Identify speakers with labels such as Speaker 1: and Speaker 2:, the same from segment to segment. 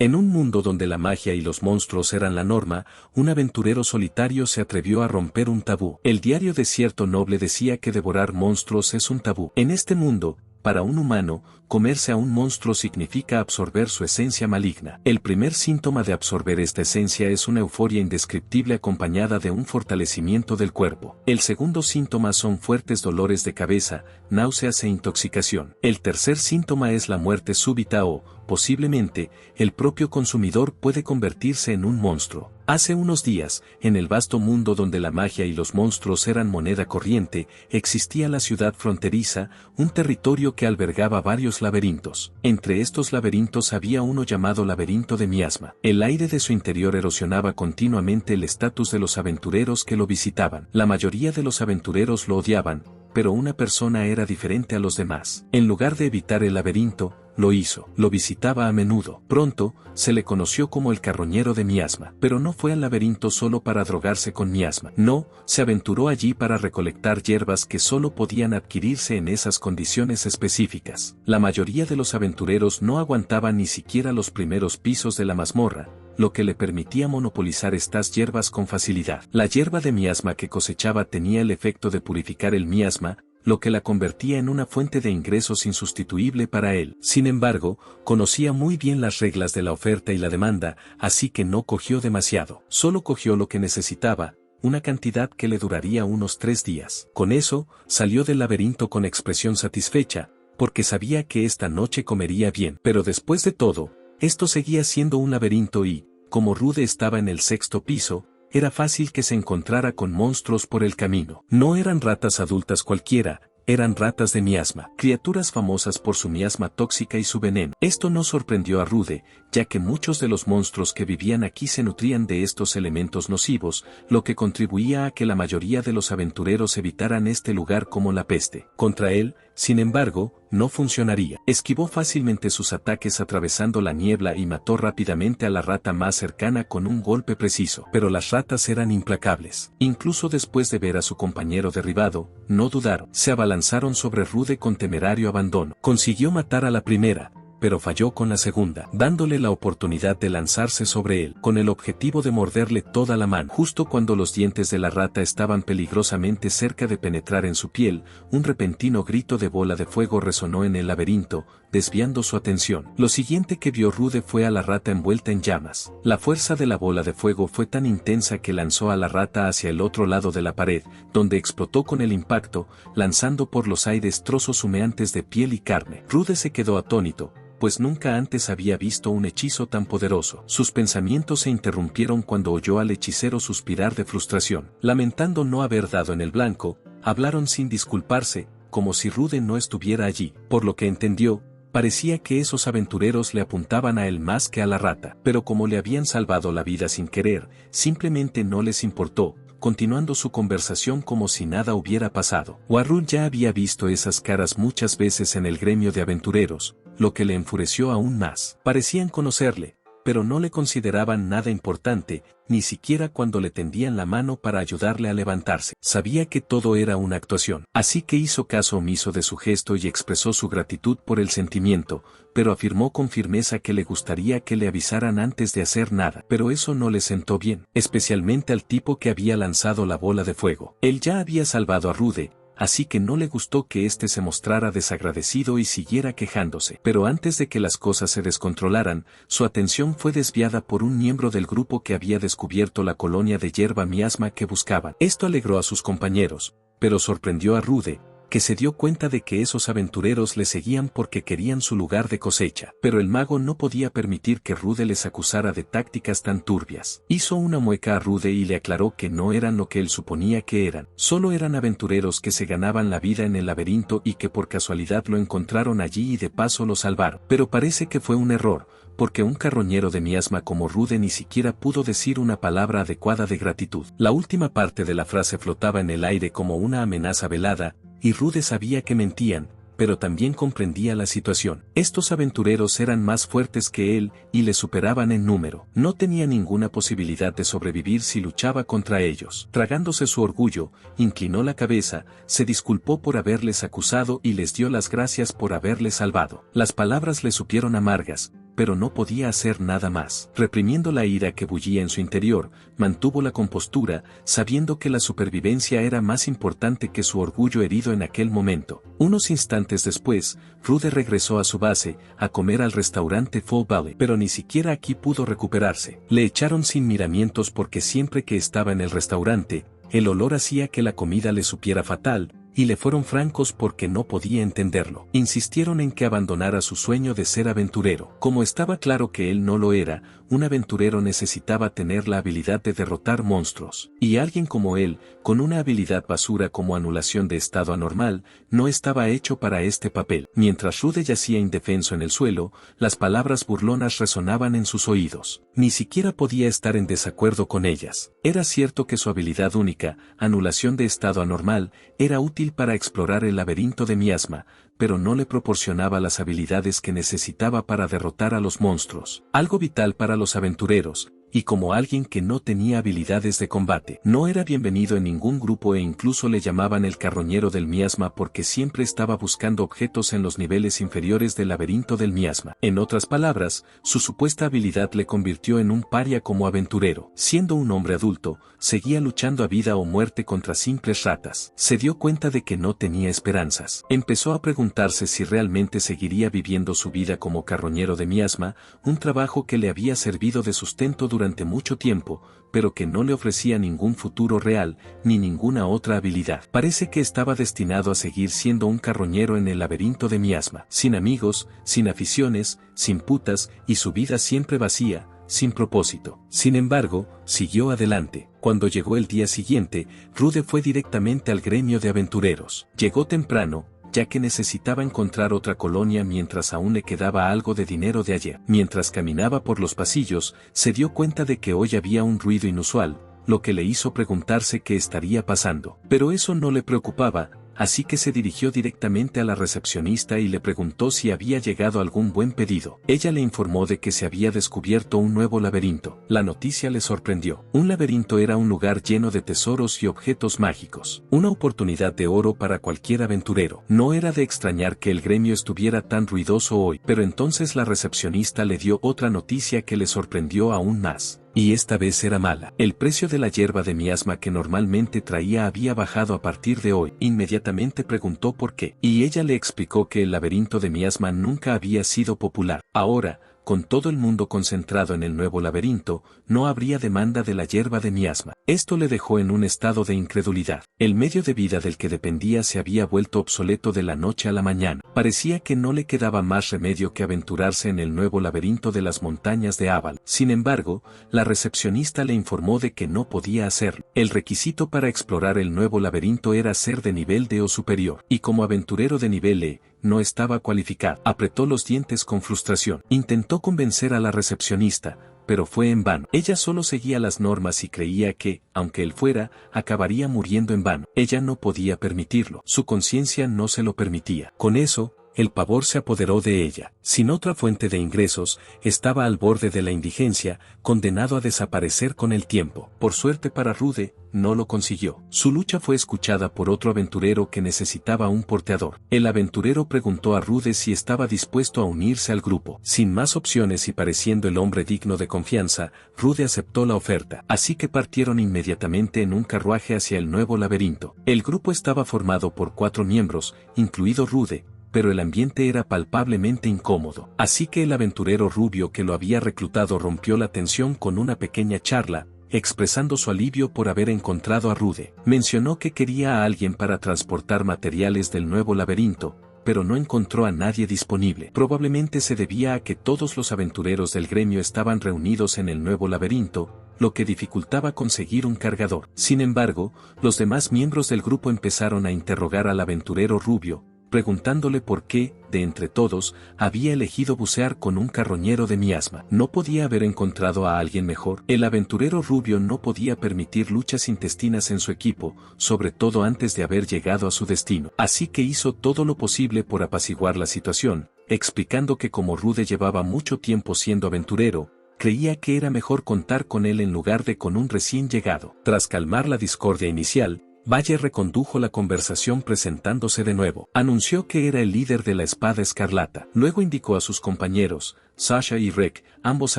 Speaker 1: En un mundo donde la magia y los monstruos eran la norma, un aventurero solitario se atrevió a romper un tabú. El diario de cierto noble decía que devorar monstruos es un tabú. En este mundo, para un humano, comerse a un monstruo significa absorber su esencia maligna. El primer síntoma de absorber esta esencia es una euforia indescriptible acompañada de un fortalecimiento del cuerpo. El segundo síntoma son fuertes dolores de cabeza, náuseas e intoxicación. El tercer síntoma es la muerte súbita o, posiblemente, el propio consumidor puede convertirse en un monstruo. Hace unos días, en el vasto mundo donde la magia y los monstruos eran moneda corriente, existía la ciudad fronteriza, un territorio que albergaba varios laberintos. Entre estos laberintos había uno llamado laberinto de miasma. El aire de su interior erosionaba continuamente el estatus de los aventureros que lo visitaban. La mayoría de los aventureros lo odiaban, pero una persona era diferente a los demás. En lugar de evitar el laberinto, lo hizo. Lo visitaba a menudo. Pronto, se le conoció como el carroñero de miasma. Pero no fue al laberinto solo para drogarse con miasma. No, se aventuró allí para recolectar hierbas que solo podían adquirirse en esas condiciones específicas. La mayoría de los aventureros no aguantaban ni siquiera los primeros pisos de la mazmorra, lo que le permitía monopolizar estas hierbas con facilidad. La hierba de miasma que cosechaba tenía el efecto de purificar el miasma, lo que la convertía en una fuente de ingresos insustituible para él. Sin embargo, conocía muy bien las reglas de la oferta y la demanda, así que no cogió demasiado. Solo cogió lo que necesitaba, una cantidad que le duraría unos 3 días. Con eso, salió del laberinto con expresión satisfecha, porque sabía que esta noche comería bien. Pero después de todo, esto seguía siendo un laberinto y, como Rude estaba en el 6º piso, era fácil que se encontrara con monstruos por el camino. No eran ratas adultas cualquiera, eran ratas de miasma, criaturas famosas por su miasma tóxica y su veneno. Esto no sorprendió a Rude, ya que muchos de los monstruos que vivían aquí se nutrían de estos elementos nocivos, lo que contribuía a que la mayoría de los aventureros evitaran este lugar como la peste. Contra él, sin embargo, no funcionaría. Esquivó fácilmente sus ataques atravesando la niebla y mató rápidamente a la rata más cercana con un golpe preciso. Pero las ratas eran implacables. Incluso después de ver a su compañero derribado, no dudaron. Se abalanzaron sobre Rude con temerario abandono. Consiguió matar a la primera, pero falló con la segunda, dándole la oportunidad de lanzarse sobre él, con el objetivo de morderle toda la mano. Justo cuando los dientes de la rata estaban peligrosamente cerca de penetrar en su piel, un repentino grito de bola de fuego resonó en el laberinto, desviando su atención. Lo siguiente que vio Rude fue a la rata envuelta en llamas. La fuerza de la bola de fuego fue tan intensa que lanzó a la rata hacia el otro lado de la pared, donde explotó con el impacto, lanzando por los aires trozos humeantes de piel y carne. Rude se quedó atónito, pues nunca antes había visto un hechizo tan poderoso. Sus pensamientos se interrumpieron cuando oyó al hechicero suspirar de frustración. Lamentando no haber dado en el blanco, hablaron sin disculparse, como si Rude no estuviera allí. Por lo que entendió, parecía que esos aventureros le apuntaban a él más que a la rata. Pero como le habían salvado la vida sin querer, simplemente no les importó, continuando su conversación como si nada hubiera pasado. Warrul ya había visto esas caras muchas veces en el gremio de aventureros, lo que le enfureció aún más. Parecían conocerle, pero no le consideraban nada importante, ni siquiera cuando le tendían la mano para ayudarle a levantarse. Sabía que todo era una actuación, así que hizo caso omiso de su gesto y expresó su gratitud por el sentimiento, pero afirmó con firmeza que le gustaría que le avisaran antes de hacer nada. Pero eso no le sentó bien, especialmente al tipo que había lanzado la bola de fuego. Él ya había salvado a Rude, así que no le gustó que éste se mostrara desagradecido y siguiera quejándose. Pero antes de que las cosas se descontrolaran, su atención fue desviada por un miembro del grupo que había descubierto la colonia de hierba miasma que buscaban. Esto alegró a sus compañeros, pero sorprendió a Rude, que se dio cuenta de que esos aventureros le seguían porque querían su lugar de cosecha. Pero el mago no podía permitir que Rude les acusara de tácticas tan turbias. Hizo una mueca a Rude y le aclaró que no eran lo que él suponía que eran. Solo eran aventureros que se ganaban la vida en el laberinto y que por casualidad lo encontraron allí y de paso lo salvaron. Pero parece que fue un error, porque un carroñero de miasma como Rude ni siquiera pudo decir una palabra adecuada de gratitud. La última parte de la frase flotaba en el aire como una amenaza velada, y Rude sabía que mentían, pero también comprendía la situación. Estos aventureros eran más fuertes que él y le superaban en número. No tenía ninguna posibilidad de sobrevivir si luchaba contra ellos. Tragándose su orgullo, inclinó la cabeza, se disculpó por haberles acusado y les dio las gracias por haberles salvado. Las palabras le supieron amargas, pero no podía hacer nada más. Reprimiendo la ira que bullía en su interior, mantuvo la compostura, sabiendo que la supervivencia era más importante que su orgullo herido en aquel momento. Unos instantes después, Rude regresó a su base, a comer al restaurante Fall Valley, pero ni siquiera aquí pudo recuperarse. Le echaron sin miramientos porque siempre que estaba en el restaurante, el olor hacía que la comida le supiera fatal, y le fueron francos porque no podía entenderlo. Insistieron en que abandonara su sueño de ser aventurero. Como estaba claro que él no lo era, un aventurero necesitaba tener la habilidad de derrotar monstruos. Y alguien como él, con una habilidad basura como anulación de estado anormal, no estaba hecho para este papel. Mientras Rude yacía indefenso en el suelo, las palabras burlonas resonaban en sus oídos. Ni siquiera podía estar en desacuerdo con ellas. Era cierto que su habilidad única, anulación de estado anormal, era útil para explorar el laberinto de miasma, pero no le proporcionaba las habilidades que necesitaba para derrotar a los monstruos. Algo vital para los aventureros, y como alguien que no tenía habilidades de combate. No era bienvenido en ningún grupo e incluso le llamaban el carroñero del miasma porque siempre estaba buscando objetos en los niveles inferiores del laberinto del miasma. En otras palabras, su supuesta habilidad le convirtió en un paria como aventurero. Siendo un hombre adulto, seguía luchando a vida o muerte contra simples ratas. Se dio cuenta de que no tenía esperanzas. Empezó a preguntarse si realmente seguiría viviendo su vida como carroñero de miasma, un trabajo que le había servido de sustento durante mucho tiempo, pero que no le ofrecía ningún futuro real, ni ninguna otra habilidad. Parece que estaba destinado a seguir siendo un carroñero en el laberinto de miasma, sin amigos, sin aficiones, sin putas, y su vida siempre vacía, sin propósito. Sin embargo, siguió adelante. Cuando llegó el día siguiente, Rude fue directamente al gremio de aventureros. Llegó temprano, ya que necesitaba encontrar otra colonia mientras aún le quedaba algo de dinero de ayer. Mientras caminaba por los pasillos, se dio cuenta de que hoy había un ruido inusual, lo que le hizo preguntarse qué estaría pasando. Pero eso no le preocupaba, así que se dirigió directamente a la recepcionista y le preguntó si había llegado algún buen pedido. Ella le informó de que se había descubierto un nuevo laberinto. La noticia le sorprendió. Un laberinto era un lugar lleno de tesoros y objetos mágicos. Una oportunidad de oro para cualquier aventurero. No era de extrañar que el gremio estuviera tan ruidoso hoy, pero entonces la recepcionista le dio otra noticia que le sorprendió aún más. Y esta vez era mala. El precio de la hierba de miasma que normalmente traía había bajado a partir de hoy. Inmediatamente preguntó por qué, y ella le explicó que el laberinto de miasma nunca había sido popular. Ahora, con todo el mundo concentrado en el nuevo laberinto, no habría demanda de la hierba de miasma. Esto le dejó en un estado de incredulidad. El medio de vida del que dependía se había vuelto obsoleto de la noche a la mañana. Parecía que no le quedaba más remedio que aventurarse en el nuevo laberinto de las montañas de Aval. Sin embargo, la recepcionista le informó de que no podía hacerlo. El requisito para explorar el nuevo laberinto era ser de nivel D o superior, y como aventurero de nivel E, no estaba cualificado. Apretó los dientes con frustración. Intentó convencer a la recepcionista, pero fue en vano. Ella solo seguía las normas y creía que, aunque él fuera, acabaría muriendo en vano. Ella no podía permitirlo. Su conciencia no se lo permitía. Con eso, el pavor se apoderó de ella. Sin otra fuente de ingresos, estaba al borde de la indigencia, condenado a desaparecer con el tiempo. Por suerte para Rude, no lo consiguió. Su lucha fue escuchada por otro aventurero que necesitaba un porteador. El aventurero preguntó a Rude si estaba dispuesto a unirse al grupo. Sin más opciones y pareciendo el hombre digno de confianza, Rude aceptó la oferta. Así que partieron inmediatamente en un carruaje hacia el nuevo laberinto. El grupo estaba formado por 4 miembros, incluido Rude, pero el ambiente era palpablemente incómodo. Así que el aventurero rubio que lo había reclutado rompió la tensión con una pequeña charla, expresando su alivio por haber encontrado a Rude. Mencionó que quería a alguien para transportar materiales del nuevo laberinto, pero no encontró a nadie disponible. Probablemente se debía a que todos los aventureros del gremio estaban reunidos en el nuevo laberinto, lo que dificultaba conseguir un cargador. Sin embargo, los demás miembros del grupo empezaron a interrogar al aventurero rubio, preguntándole por qué, de entre todos, había elegido bucear con un carroñero de miasma. ¿No podía haber encontrado a alguien mejor? El aventurero rubio no podía permitir luchas intestinas en su equipo, sobre todo antes de haber llegado a su destino. Así que hizo todo lo posible por apaciguar la situación, explicando que como Rude llevaba mucho tiempo siendo aventurero, creía que era mejor contar con él en lugar de con un recién llegado. Tras calmar la discordia inicial, Bayer recondujo la conversación presentándose de nuevo. Anunció que era el líder de la Espada Escarlata. Luego indicó a sus compañeros, Sasha y Rek, ambos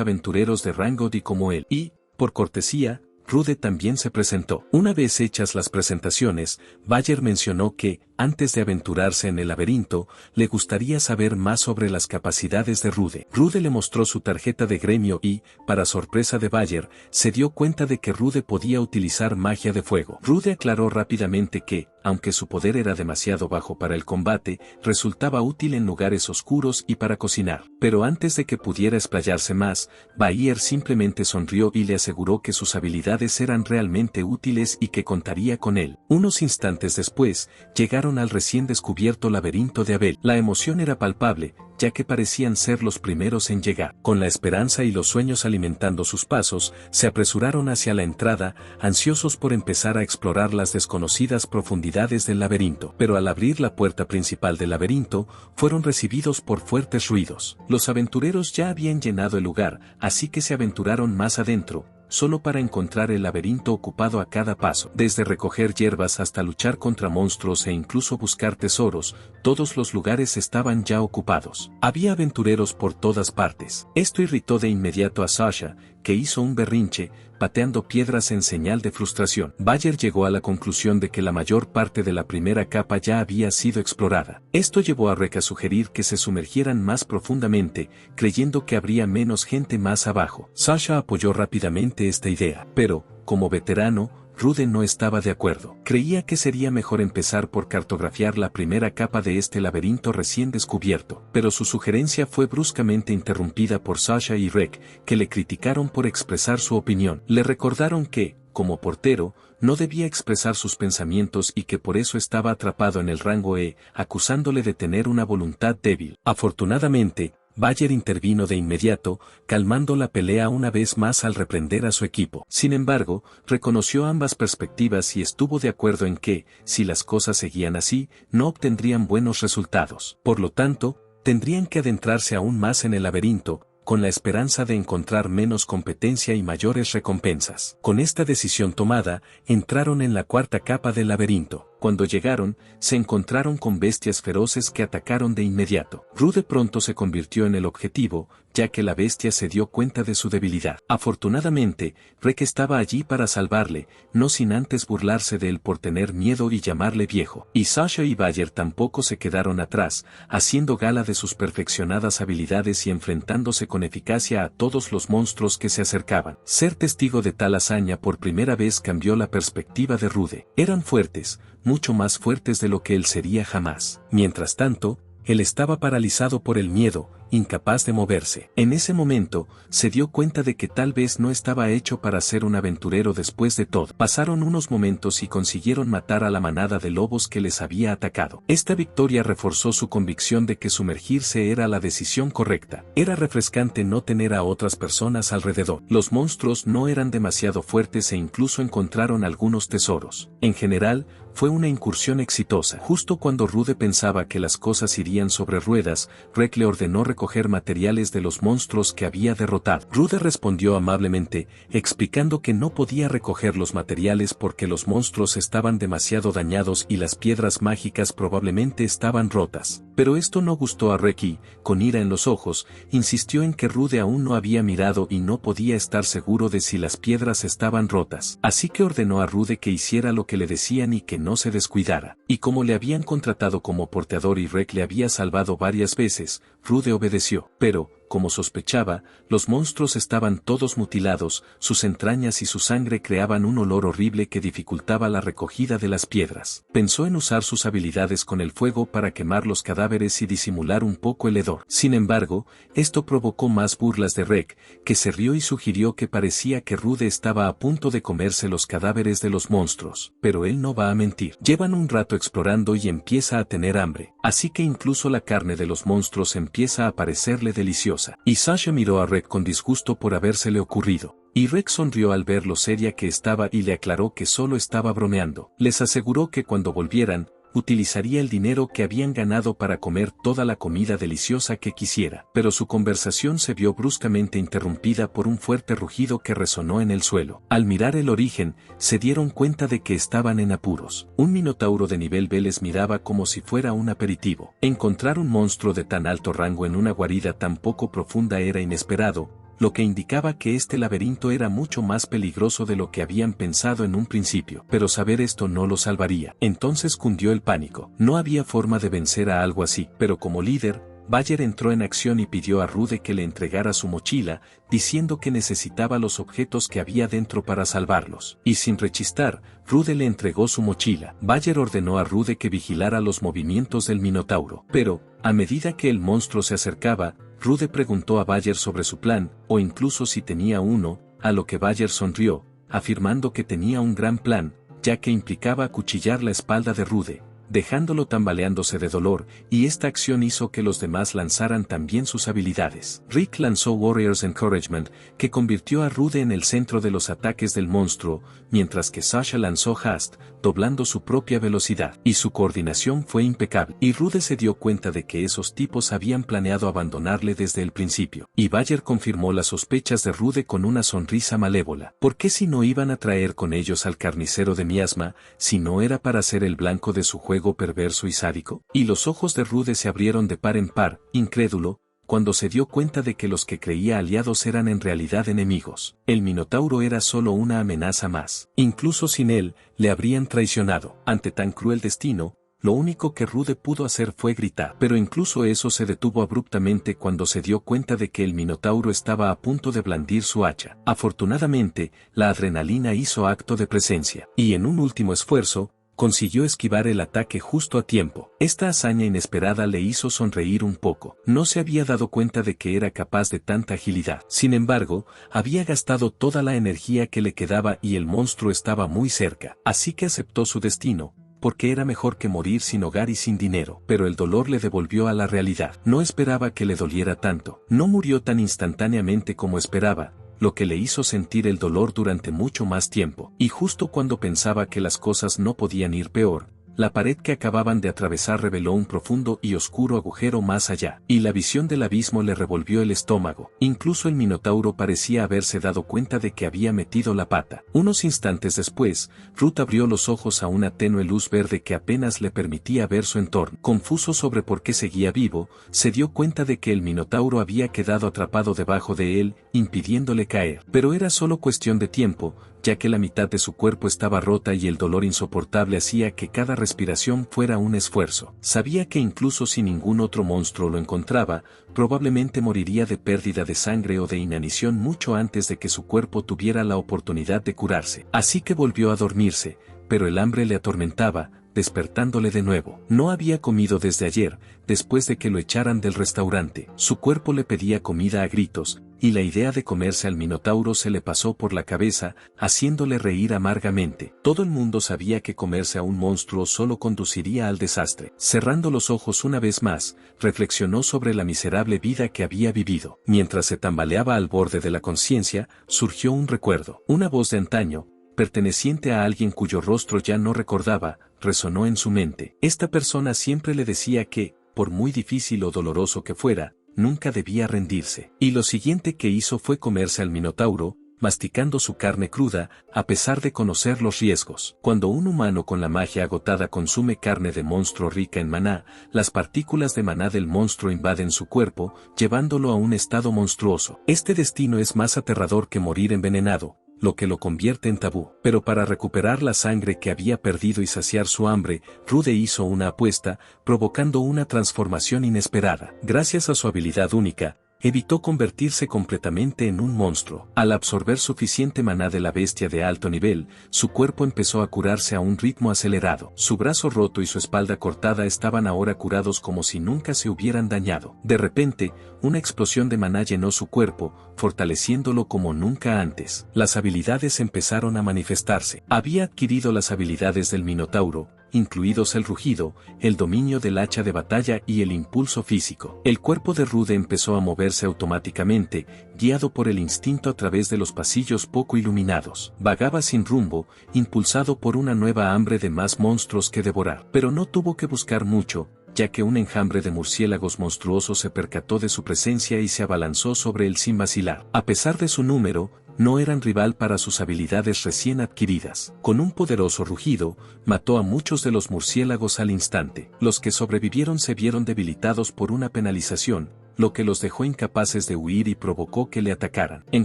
Speaker 1: aventureros de rango D como él. Y, por cortesía, Rude también se presentó. Una vez hechas las presentaciones, Bayer mencionó que, antes de aventurarse en el laberinto, le gustaría saber más sobre las capacidades de Rude. Rude le mostró su tarjeta de gremio y, para sorpresa de Bayer, se dio cuenta de que Rude podía utilizar magia de fuego. Rude aclaró rápidamente que, aunque su poder era demasiado bajo para el combate, resultaba útil en lugares oscuros y para cocinar. Pero antes de que pudiera explayarse más, Bayer simplemente sonrió y le aseguró que sus habilidades eran realmente útiles y que contaría con él. Unos instantes después, llegaron al recién descubierto laberinto de Abel. La emoción era palpable, ya que parecían ser los primeros en llegar. Con la esperanza y los sueños alimentando sus pasos, se apresuraron hacia la entrada, ansiosos por empezar a explorar las desconocidas profundidades del laberinto. Pero al abrir la puerta principal del laberinto, fueron recibidos por fuertes ruidos. Los aventureros ya habían llenado el lugar, así que se aventuraron más adentro, solo para encontrar el laberinto ocupado a cada paso. Desde recoger hierbas hasta luchar contra monstruos e incluso buscar tesoros, todos los lugares estaban ya ocupados. Había aventureros por todas partes. Esto irritó de inmediato a Sasha, que hizo un berrinche, pateando piedras en señal de frustración. Bayer llegó a la conclusión de que la mayor parte de la primera capa ya había sido explorada. Esto llevó a Rek a sugerir que se sumergieran más profundamente, creyendo que habría menos gente más abajo. Sasha apoyó rápidamente esta idea, pero, como veterano, Rude no estaba de acuerdo. Creía que sería mejor empezar por cartografiar la primera capa de este laberinto recién descubierto, pero su sugerencia fue bruscamente interrumpida por Sasha y Rek, que le criticaron por expresar su opinión. Le recordaron que, como portero, no debía expresar sus pensamientos y que por eso estaba atrapado en el rango E, acusándole de tener una voluntad débil. Afortunadamente, Bayer intervino de inmediato, calmando la pelea una vez más al reprender a su equipo. Sin embargo, reconoció ambas perspectivas y estuvo de acuerdo en que, si las cosas seguían así, no obtendrían buenos resultados. Por lo tanto, tendrían que adentrarse aún más en el laberinto, con la esperanza de encontrar menos competencia y mayores recompensas. Con esta decisión tomada, entraron en la cuarta capa del laberinto. Cuando llegaron, se encontraron con bestias feroces que atacaron de inmediato. Rude pronto se convirtió en el objetivo, ya que la bestia se dio cuenta de su debilidad. Afortunadamente, Rek estaba allí para salvarle, no sin antes burlarse de él por tener miedo y llamarle viejo. Y Sasha y Bayer tampoco se quedaron atrás, haciendo gala de sus perfeccionadas habilidades y enfrentándose con eficacia a todos los monstruos que se acercaban. Ser testigo de tal hazaña por primera vez cambió la perspectiva de Rude. Eran fuertes, mucho más fuertes de lo que él sería jamás. Mientras tanto, él estaba paralizado por el miedo, incapaz de moverse. En ese momento, se dio cuenta de que tal vez no estaba hecho para ser un aventurero después de todo. Pasaron unos momentos y consiguieron matar a la manada de lobos que les había atacado. Esta victoria reforzó su convicción de que sumergirse era la decisión correcta. Era refrescante no tener a otras personas alrededor. Los monstruos no eran demasiado fuertes e incluso encontraron algunos tesoros. En general, fue una incursión exitosa. Justo cuando Rude pensaba que las cosas irían sobre ruedas, Rek le ordenó recoger materiales de los monstruos que había derrotado. Rude respondió amablemente, explicando que no podía recoger los materiales porque los monstruos estaban demasiado dañados y las piedras mágicas probablemente estaban rotas. Pero esto no gustó a Rek y, con ira en los ojos, insistió en que Rude aún no había mirado y no podía estar seguro de si las piedras estaban rotas. Así que ordenó a Rude que hiciera lo que le decían y que no se descuidara. Y como le habían contratado como porteador y Rek le había salvado varias veces, Rude obedeció. Pero, como sospechaba, los monstruos estaban todos mutilados, sus entrañas y su sangre creaban un olor horrible que dificultaba la recogida de las piedras. Pensó en usar sus habilidades con el fuego para quemar los cadáveres y disimular un poco el hedor. Sin embargo, esto provocó más burlas de Rek, que se rió y sugirió que parecía que Rude estaba a punto de comerse los cadáveres de los monstruos. Pero él no va a mentir. Llevan un rato explorando y empieza a tener hambre, así que incluso la carne de los monstruos empieza a parecerle deliciosa. Y Sasha miró a Rek con disgusto por habérsele ocurrido. Y Rek sonrió al ver lo seria que estaba y le aclaró que solo estaba bromeando. Les aseguró que cuando volvieran, utilizaría el dinero que habían ganado para comer toda la comida deliciosa que quisiera. Pero su conversación se vio bruscamente interrumpida por un fuerte rugido que resonó en el suelo. Al mirar el origen, se dieron cuenta de que estaban en apuros. Un minotauro de nivel B les miraba como si fuera un aperitivo. Encontrar un monstruo de tan alto rango en una guarida tan poco profunda era inesperado, lo que indicaba que este laberinto era mucho más peligroso de lo que habían pensado en un principio. Pero saber esto no lo salvaría. Entonces cundió el pánico. No había forma de vencer a algo así, pero como líder, Bayer entró en acción y pidió a Rude que le entregara su mochila, diciendo que necesitaba los objetos que había dentro para salvarlos. Y sin rechistar, Rude le entregó su mochila. Bayer ordenó a Rude que vigilara los movimientos del minotauro. Pero, a medida que el monstruo se acercaba, Rude preguntó a Bayer sobre su plan, o incluso si tenía uno, a lo que Bayer sonrió, afirmando que tenía un gran plan, ya que implicaba acuchillar la espalda de Rude, dejándolo tambaleándose de dolor, y esta acción hizo que los demás lanzaran también sus habilidades. Rick lanzó Warrior's Encouragement, que convirtió a Rude en el centro de los ataques del monstruo, mientras que Sasha lanzó Hast, doblando su propia velocidad, y su coordinación fue impecable. Y Rude se dio cuenta de que esos tipos habían planeado abandonarle desde el principio. Y Bayer confirmó las sospechas de Rude con una sonrisa malévola. ¿Por qué si no iban a traer con ellos al carnicero de Miasma, si no era para ser el blanco de su juego perverso y sádico? Y los ojos de Rude se abrieron de par en par, incrédulo, cuando se dio cuenta de que los que creía aliados eran en realidad enemigos. El minotauro era solo una amenaza más. Incluso sin él, le habrían traicionado. Ante tan cruel destino, lo único que Rude pudo hacer fue gritar. Pero incluso eso se detuvo abruptamente cuando se dio cuenta de que el minotauro estaba a punto de blandir su hacha. Afortunadamente, la adrenalina hizo acto de presencia, y en un último esfuerzo, consiguió esquivar el ataque justo a tiempo. Esta hazaña inesperada le hizo sonreír un poco. No se había dado cuenta de que era capaz de tanta agilidad. Sin embargo, había gastado toda la energía que le quedaba y el monstruo estaba muy cerca. Así que aceptó su destino, porque era mejor que morir sin hogar y sin dinero. Pero el dolor le devolvió a la realidad. No esperaba que le doliera tanto. No murió tan instantáneamente como esperaba, lo que le hizo sentir el dolor durante mucho más tiempo. Y justo cuando pensaba que las cosas no podían ir peor, la pared que acababan de atravesar reveló un profundo y oscuro agujero más allá, y la visión del abismo le revolvió el estómago. Incluso el minotauro parecía haberse dado cuenta de que había metido la pata. Unos instantes después, Ruth abrió los ojos a una tenue luz verde que apenas le permitía ver su entorno. Confuso sobre por qué seguía vivo, se dio cuenta de que el minotauro había quedado atrapado debajo de él, impidiéndole caer. Pero era solo cuestión de tiempo, ya que la mitad de su cuerpo estaba rota y el dolor insoportable hacía que cada respiración fuera un esfuerzo. Sabía que incluso si ningún otro monstruo lo encontraba, probablemente moriría de pérdida de sangre o de inanición mucho antes de que su cuerpo tuviera la oportunidad de curarse. Así que volvió a dormirse, pero el hambre le atormentaba, despertándole de nuevo. No había comido desde ayer, después de que lo echaran del restaurante. Su cuerpo le pedía comida a gritos, y la idea de comerse al minotauro se le pasó por la cabeza, haciéndole reír amargamente. Todo el mundo sabía que comerse a un monstruo solo conduciría al desastre. Cerrando los ojos una vez más, reflexionó sobre la miserable vida que había vivido. Mientras se tambaleaba al borde de la conciencia, surgió un recuerdo. Una voz de antaño, perteneciente a alguien cuyo rostro ya no recordaba, resonó en su mente. Esta persona siempre le decía que, por muy difícil o doloroso que fuera, nunca debía rendirse. Y lo siguiente que hizo fue comerse al minotauro, masticando su carne cruda, a pesar de conocer los riesgos. Cuando un humano con la magia agotada consume carne de monstruo rica en maná, las partículas de maná del monstruo invaden su cuerpo, llevándolo a un estado monstruoso. Este destino es más aterrador que morir envenenado, lo que lo convierte en tabú. Pero para recuperar la sangre que había perdido y saciar su hambre, Rude hizo una apuesta, provocando una transformación inesperada. Gracias a su habilidad única, evitó convertirse completamente en un monstruo. Al absorber suficiente maná de la bestia de alto nivel, su cuerpo empezó a curarse a un ritmo acelerado. Su brazo roto y su espalda cortada estaban ahora curados como si nunca se hubieran dañado. De repente, una explosión de maná llenó su cuerpo, fortaleciéndolo como nunca antes. Las habilidades empezaron a manifestarse. Había adquirido las habilidades del Minotauro, incluidos el rugido, el dominio del hacha de batalla y el impulso físico. El cuerpo de Rude empezó a moverse automáticamente, guiado por el instinto a través de los pasillos poco iluminados. Vagaba sin rumbo, impulsado por una nueva hambre de más monstruos que devorar. Pero no tuvo que buscar mucho, ya que un enjambre de murciélagos monstruosos se percató de su presencia y se abalanzó sobre él sin vacilar. A pesar de su número, no eran rival para sus habilidades recién adquiridas. Con un poderoso rugido, mató a muchos de los murciélagos al instante. Los que sobrevivieron se vieron debilitados por una penalización, lo que los dejó incapaces de huir y provocó que le atacaran. En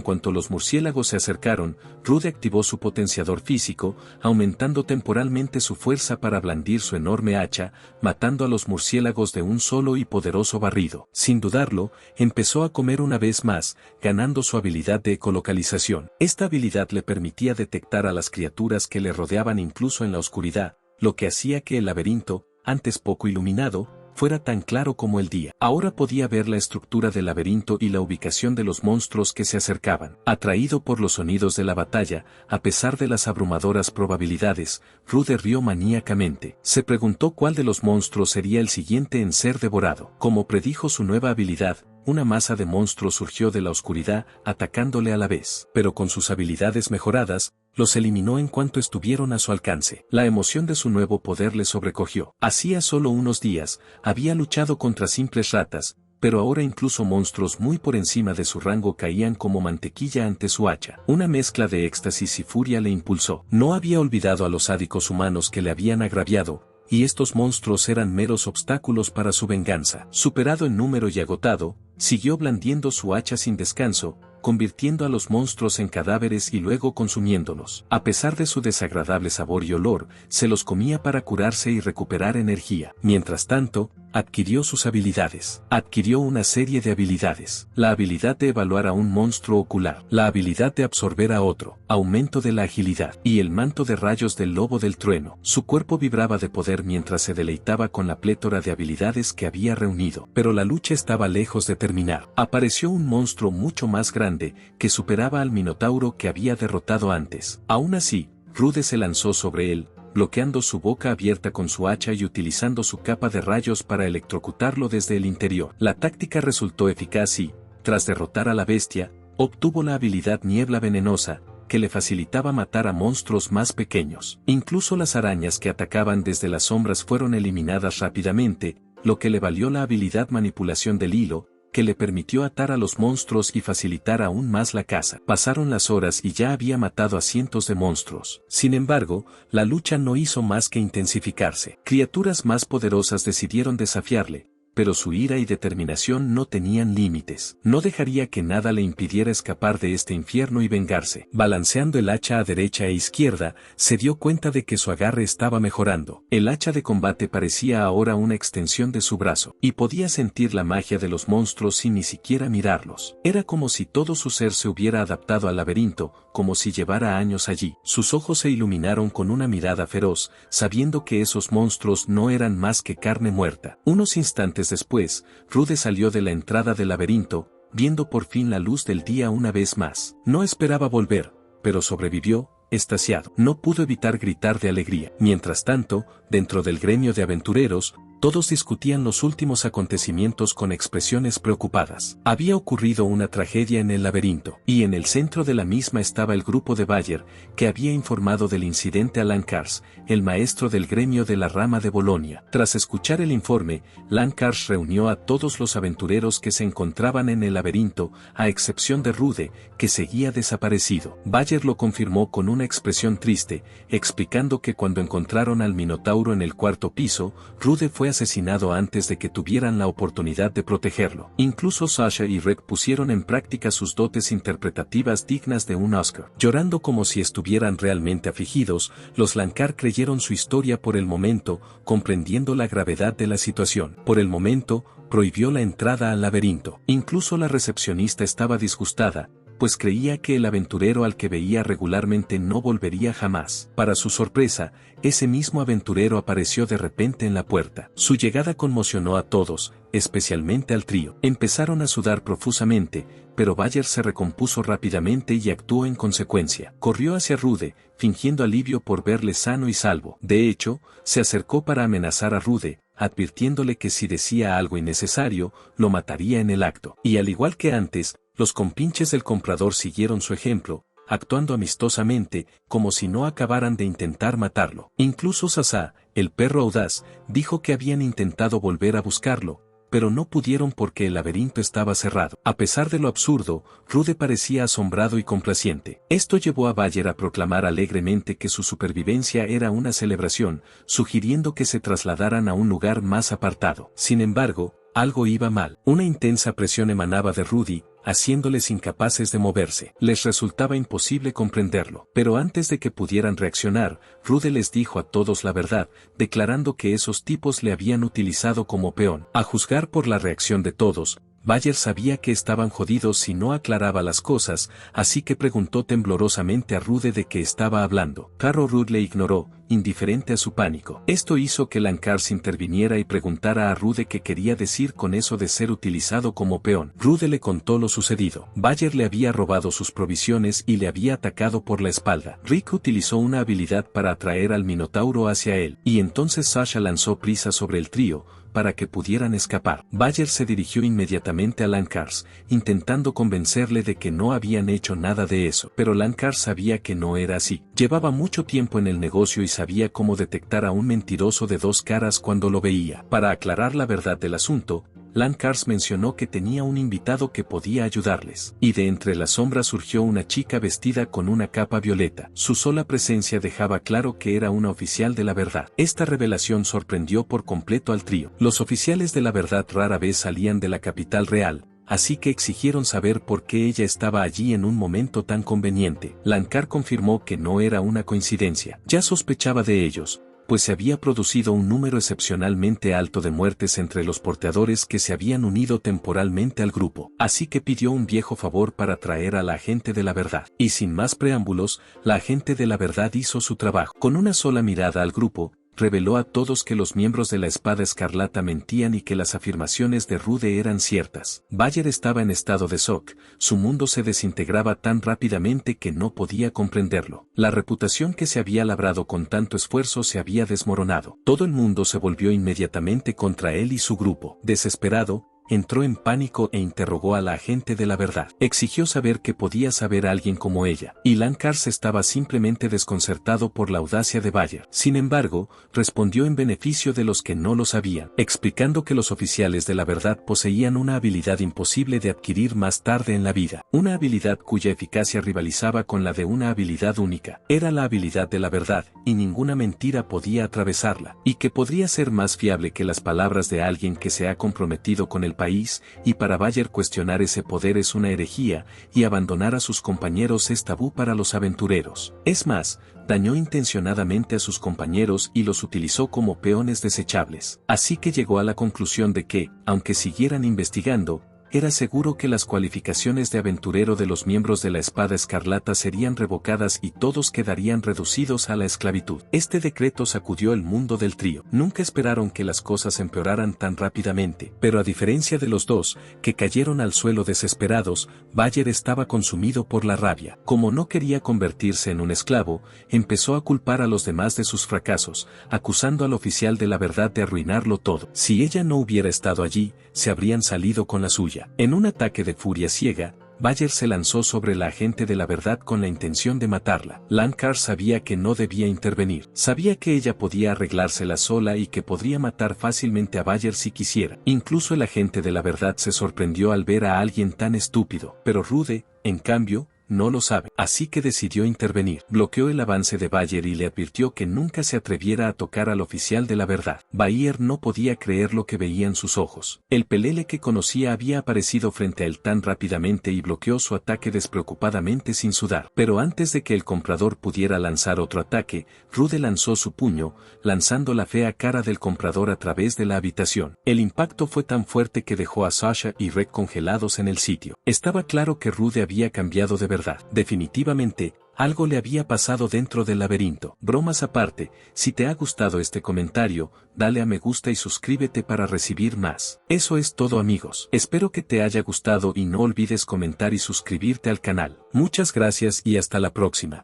Speaker 1: cuanto los murciélagos se acercaron, Rude activó su potenciador físico, aumentando temporalmente su fuerza para blandir su enorme hacha, matando a los murciélagos de un solo y poderoso barrido. Sin dudarlo, empezó a comer una vez más, ganando su habilidad de ecolocalización. Esta habilidad le permitía detectar a las criaturas que le rodeaban incluso en la oscuridad, lo que hacía que el laberinto, antes poco iluminado, fuera tan claro como el día. Ahora podía ver la estructura del laberinto y la ubicación de los monstruos que se acercaban. Atraído por los sonidos de la batalla, a pesar de las abrumadoras probabilidades, Rude rió maníacamente. Se preguntó cuál de los monstruos sería el siguiente en ser devorado. Como predijo su nueva habilidad, una masa de monstruos surgió de la oscuridad, atacándole a la vez. Pero con sus habilidades mejoradas, los eliminó en cuanto estuvieron a su alcance. La emoción de su nuevo poder le sobrecogió. Hacía solo unos días, había luchado contra simples ratas, pero ahora incluso monstruos muy por encima de su rango caían como mantequilla ante su hacha. Una mezcla de éxtasis y furia le impulsó. No había olvidado a los sádicos humanos que le habían agraviado, y estos monstruos eran meros obstáculos para su venganza. Superado en número y agotado, siguió blandiendo su hacha sin descanso, convirtiendo a los monstruos en cadáveres y luego consumiéndolos. A pesar de su desagradable sabor y olor, se los comía para curarse y recuperar energía. Mientras tanto, adquirió sus habilidades. Adquirió una serie de habilidades. La habilidad de evaluar a un monstruo ocular. La habilidad de absorber a otro. Aumento de la agilidad. Y el manto de rayos del lobo del trueno. Su cuerpo vibraba de poder mientras se deleitaba con la plétora de habilidades que había reunido. Pero la lucha estaba lejos de terminar. Apareció un monstruo mucho más grande, que superaba al Minotauro que había derrotado antes. Aún así, Rude se lanzó sobre él, bloqueando su boca abierta con su hacha y utilizando su capa de rayos para electrocutarlo desde el interior. La táctica resultó eficaz y, tras derrotar a la bestia, obtuvo la habilidad Niebla Venenosa, que le facilitaba matar a monstruos más pequeños. Incluso las arañas que atacaban desde las sombras fueron eliminadas rápidamente, lo que le valió la habilidad Manipulación del Hilo, que le permitió atar a los monstruos y facilitar aún más la caza. Pasaron las horas y ya había matado a cientos de monstruos. Sin embargo, la lucha no hizo más que intensificarse. Criaturas más poderosas decidieron desafiarle, pero su ira y determinación no tenían límites. No dejaría que nada le impidiera escapar de este infierno y vengarse. Balanceando el hacha a derecha e izquierda, se dio cuenta de que su agarre estaba mejorando. El hacha de combate parecía ahora una extensión de su brazo, y podía sentir la magia de los monstruos sin ni siquiera mirarlos. Era como si todo su ser se hubiera adaptado al laberinto, como si llevara años allí. Sus ojos se iluminaron con una mirada feroz, sabiendo que esos monstruos no eran más que carne muerta. Unos instantes después, Rude salió de la entrada del laberinto, viendo por fin la luz del día una vez más. No esperaba volver, pero sobrevivió, extasiado. No pudo evitar gritar de alegría. Mientras tanto, dentro del gremio de aventureros, todos discutían los últimos acontecimientos con expresiones preocupadas. Había ocurrido una tragedia en el laberinto, y en el centro de la misma estaba el grupo de Bayer, que había informado del incidente a Lankars, el maestro del gremio de la rama de Bolonia. Tras escuchar el informe, Lankars reunió a todos los aventureros que se encontraban en el laberinto, a excepción de Rude, que seguía desaparecido. Bayer lo confirmó con una expresión triste, explicando que cuando encontraron al Minotauro en el cuarto piso, Rude fue asesinado antes de que tuvieran la oportunidad de protegerlo. Incluso Sasha y Rick pusieron en práctica sus dotes interpretativas dignas de un Oscar. Llorando como si estuvieran realmente afligidos, los Lancar creyeron su historia por el momento, comprendiendo la gravedad de la situación. Por el momento, prohibió la entrada al laberinto. Incluso la recepcionista estaba disgustada, pues creía que el aventurero al que veía regularmente no volvería jamás. Para su sorpresa, ese mismo aventurero apareció de repente en la puerta. Su llegada conmocionó a todos, especialmente al trío. Empezaron a sudar profusamente, pero Bayer se recompuso rápidamente y actuó en consecuencia. Corrió hacia Rude, fingiendo alivio por verle sano y salvo. De hecho, se acercó para amenazar a Rude, advirtiéndole que si decía algo innecesario, lo mataría en el acto. Y al igual que antes, los compinches del comprador siguieron su ejemplo, actuando amistosamente, como si no acabaran de intentar matarlo. Incluso Sasá, el perro audaz, dijo que habían intentado volver a buscarlo, pero no pudieron porque el laberinto estaba cerrado. A pesar de lo absurdo, Rude parecía asombrado y complaciente. Esto llevó a Bayer a proclamar alegremente que su supervivencia era una celebración, sugiriendo que se trasladaran a un lugar más apartado. Sin embargo, algo iba mal. Una intensa presión emanaba de Rudy, haciéndoles incapaces de moverse. Les resultaba imposible comprenderlo. Pero antes de que pudieran reaccionar, Rude les dijo a todos la verdad, declarando que esos tipos le habían utilizado como peón. A juzgar por la reacción de todos, Bayer sabía que estaban jodidos si no aclaraba las cosas, así que preguntó temblorosamente a Rude de qué estaba hablando. Claro, Rude le ignoró, indiferente a su pánico. Esto hizo que Lancars interviniera y preguntara a Rude qué quería decir con eso de ser utilizado como peón. Rude le contó lo sucedido. Bayer le había robado sus provisiones y le había atacado por la espalda. Rick utilizó una habilidad para atraer al Minotauro hacia él, y entonces Sasha lanzó prisa sobre el trío, para que pudieran escapar. Bayer se dirigió inmediatamente a Lancars, intentando convencerle de que no habían hecho nada de eso. Pero Lancars sabía que no era así. Llevaba mucho tiempo en el negocio y sabía cómo detectar a un mentiroso de dos caras cuando lo veía. Para aclarar la verdad del asunto, Lancars mencionó que tenía un invitado que podía ayudarles. Y de entre las sombras surgió una chica vestida con una capa violeta. Su sola presencia dejaba claro que era una oficial de la verdad. Esta revelación sorprendió por completo al trío. Los oficiales de la verdad rara vez salían de la capital real, así que exigieron saber por qué ella estaba allí en un momento tan conveniente. Lancar confirmó que no era una coincidencia. Ya sospechaba de ellos, pues se había producido un número excepcionalmente alto de muertes entre los porteadores que se habían unido temporalmente al grupo. Así que pidió un viejo favor para traer a la agente de la verdad. Y sin más preámbulos, la agente de la verdad hizo su trabajo. Con una sola mirada al grupo, reveló a todos que los miembros de la Espada Escarlata mentían y que las afirmaciones de Rude eran ciertas. Bayer estaba en estado de shock, su mundo se desintegraba tan rápidamente que no podía comprenderlo. La reputación que se había labrado con tanto esfuerzo se había desmoronado. Todo el mundo se volvió inmediatamente contra él y su grupo. Desesperado, entró en pánico e interrogó a la agente de la verdad. Exigió saber qué podía saber alguien como ella, y Lancars estaba simplemente desconcertado por la audacia de Bayer. Sin embargo, respondió en beneficio de los que no lo sabían, explicando que los oficiales de la verdad poseían una habilidad imposible de adquirir más tarde en la vida. Una habilidad cuya eficacia rivalizaba con la de una habilidad única. Era la habilidad de la verdad, y ninguna mentira podía atravesarla, y que podría ser más fiable que las palabras de alguien que se ha comprometido con el país, y para Bayer cuestionar ese poder es una herejía, y abandonar a sus compañeros es tabú para los aventureros. Es más, dañó intencionadamente a sus compañeros y los utilizó como peones desechables. Así que llegó a la conclusión de que, aunque siguieran investigando, era seguro que las cualificaciones de aventurero de los miembros de la Espada Escarlata serían revocadas y todos quedarían reducidos a la esclavitud. Este decreto sacudió el mundo del trío. Nunca esperaron que las cosas empeoraran tan rápidamente, pero a diferencia de los dos, que cayeron al suelo desesperados, Bayer estaba consumido por la rabia. Como no quería convertirse en un esclavo, empezó a culpar a los demás de sus fracasos, acusando al oficial de la verdad de arruinarlo todo. Si ella no hubiera estado allí, se habrían salido con la suya. En un ataque de furia ciega, Bayer se lanzó sobre la agente de la verdad con la intención de matarla. Lancars sabía que no debía intervenir. Sabía que ella podía arreglársela sola y que podría matar fácilmente a Bayer si quisiera. Incluso el agente de la verdad se sorprendió al ver a alguien tan estúpido. Pero Rude, en cambio, no lo sabe. Así que decidió intervenir. Bloqueó el avance de Bayer y le advirtió que nunca se atreviera a tocar al oficial de la verdad. Bayer no podía creer lo que veían sus ojos. El pelele que conocía había aparecido frente a él tan rápidamente y bloqueó su ataque despreocupadamente sin sudar. Pero antes de que el comprador pudiera lanzar otro ataque, Rude lanzó su puño, lanzando la fea cara del comprador a través de la habitación. El impacto fue tan fuerte que dejó a Sasha y Reg congelados en el sitio. Estaba claro que Rude había cambiado de verdad. Definitivamente, algo le había pasado dentro del laberinto. Bromas aparte, si te ha gustado este comentario, dale a me gusta y suscríbete para recibir más. Eso es todo, amigos. Espero que te haya gustado y no olvides comentar y suscribirte al canal. Muchas gracias y hasta la próxima.